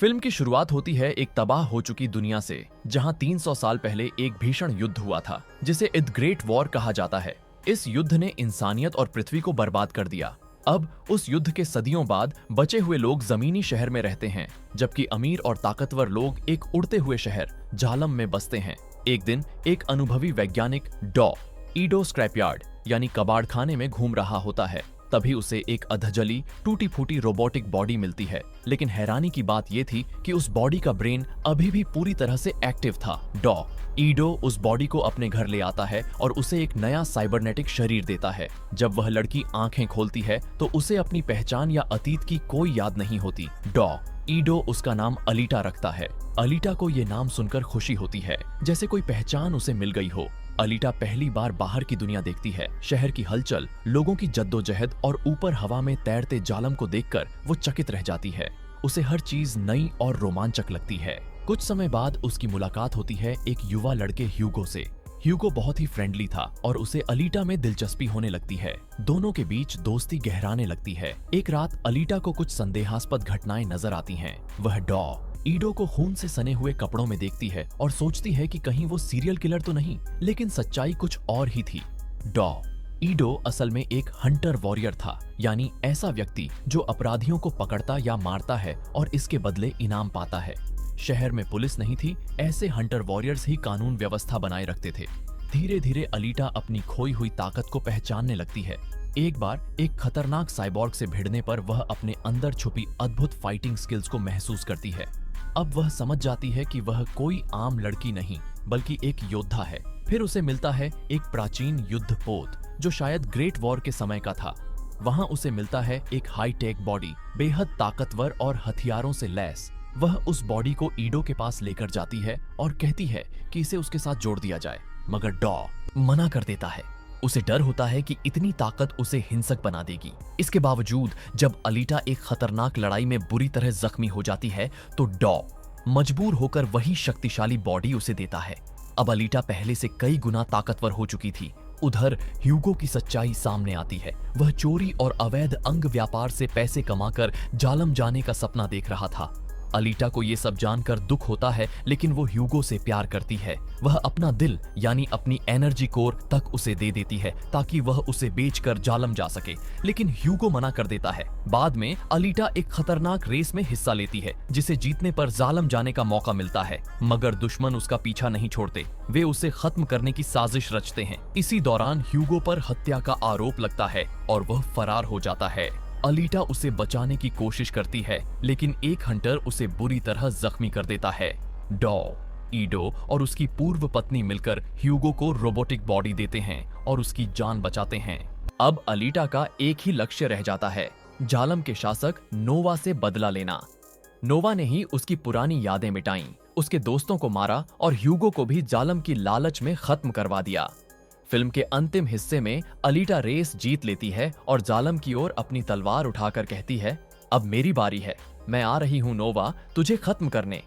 Film की शुरुआत होती है एक तबाह हो चुकी दुनिया से, जहां 300 साल पहले एक भीषण युद्ध हुआ था जिसे द ग्रेट वॉर कहा जाता है। इस युद्ध ने इंसानियत और पृथ्वी को बर्बाद कर दिया। अब उस युद्ध के सदियों बाद बचे हुए लोग जमीनी शहर में रहते हैं, जबकि अमीर और ताकतवर लोग एक उड़ते हुए शहर जालम में बसते हैं। एक दिन एक अनुभवी वैज्ञानिक ईडो स्क्रैपयार्ड यानी कबाड़ खाने में घूम रहा होता है। तभी उसे एक अधजली टूटी फूटी रोबोटिक बॉडी मिलती है, लेकिन हैरानी की बात यह थी कि उस बॉडी का ब्रेन अभी भी पूरी तरह से एक्टिव था। ईडो उस बॉडी को अपने घर ले आता है और उसे एक नया साइबरनेटिक शरीर देता है। जब वह लड़की आंखें खोलती है तो उसे अपनी पहचान या अतीत की कोई याद नहीं होती। ईडो उसका नाम अलीटा रखता है। अलीटा को ये नाम सुनकर खुशी होती है, जैसे कोई पहचान उसे मिल गई हो। अलीटा पहली बार बाहर की दुनिया देखती है, शहर की हलचल, लोगों की जद्दोजहद और ऊपर हवा में तैरते जालम को देखकर वो चकित रह जाती है। उसे हर चीज नई और रोमांचक लगती है। कुछ समय बाद उसकी मुलाकात होती है एक युवा लड़के ह्यूगो से। ह्यूगो बहुत ही फ्रेंडली था और उसे अलीटा में दिलचस्पी होने लगती है। दोनों के बीच दोस्ती गहराने लगती है। एक रात अलीटा को कुछ संदेहास्पद घटनाएं नजर आती हैं। वह ईडो को खून से सने हुए कपड़ों में देखती है और सोचती है कि कहीं वो सीरियल किलर तो नहीं, लेकिन सच्चाई कुछ और ही थी। ईडो असल में एक हंटर वॉरियर था, यानी ऐसा व्यक्ति जो अपराधियों को पकड़ता या मारता है और इसके बदले इनाम पाता है। शहर में पुलिस नहीं थी, ऐसे हंटर वॉरियर्स ही कानून व्यवस्था बनाए रखते थे। धीरे धीरे अलीटा अपनी खोई हुई ताकत को पहचानने लगती है। एक बार एक खतरनाक साइबॉर्ग से भिड़ने पर वह अपने अंदर छुपी अद्भुत फाइटिंग स्किल्स को महसूस करती है। अब वह समझ जाती है कि वह कोई आम लड़की नहीं, बल्कि एक योद्धा है। फिर उसे मिलता है एक प्राचीन युद्ध पोत जो शायद ग्रेट वॉर के समय का था। वहां उसे मिलता है एक हाईटेक बॉडी, बेहद ताकतवर और हथियारों से लैस। वह उस बॉडी को ईडो के पास लेकर जाती है और कहती है कि इसे उसके साथ जोड़ दिया जाए, मगर मना कर देता है। उसे डर होता है कि इतनी ताकत उसे हिंसक बना देगी। इसके बावजूद जब अलीटा एक खतरनाक लड़ाई में बुरी तरह जख्मी हो जाती है तो मजबूर होकर वही शक्तिशाली बॉडी उसे देता है। अब अलीटा पहले से कई गुना ताकतवर हो चुकी थी। उधर ह्यूगो की सच्चाई सामने आती है। वह चोरी और अवैध अंग व्यापार से पैसे कमाकर जालम जाने का सपना देख रहा था। अलीटा को ये सब जानकर दुख होता है, लेकिन वो ह्यूगो से प्यार करती है। वह अपना दिल यानी अपनी एनर्जी कोर तक उसे दे देती है ताकि वह उसे बेचकर जालम जा सके, लेकिन ह्यूगो मना कर देता है। बाद में अलीटा एक खतरनाक रेस में हिस्सा लेती है, जिसे जीतने पर जालम जाने का मौका मिलता है, मगर दुश्मन उसका पीछा नहीं छोड़ते। वे उसे खत्म करने की साजिश रचते हैं। इसी दौरान ह्यूगो पर हत्या का आरोप लगता है और वह फरार हो जाता है। अलीटा उसे बचाने की कोशिश करती है, लेकिन एक हंटर उसे बुरी तरह जख्मी कर देता है। ईडो और उसकी पूर्व पत्नी मिलकर ह्यूगो को रोबोटिक बॉडी देते हैं और उसकी जान बचाते हैं। अब अलीटा का एक ही लक्ष्य रह जाता है, जालम के शासक नोवा से बदला लेना। नोवा ने ही उसकी पुरानी यादें मिटाईं, उसके दोस्तों को मारा और ह्यूगो को भी जालम की लालच में खत्म करवा दिया। फिल्म के अंतिम हिस्से में अलीटा रेस जीत लेती है और जालम की ओर अपनी तलवार उठाकर कहती है, अब मेरी बारी है, मैं आ रही हूँ नोवा, तुझे खत्म करने।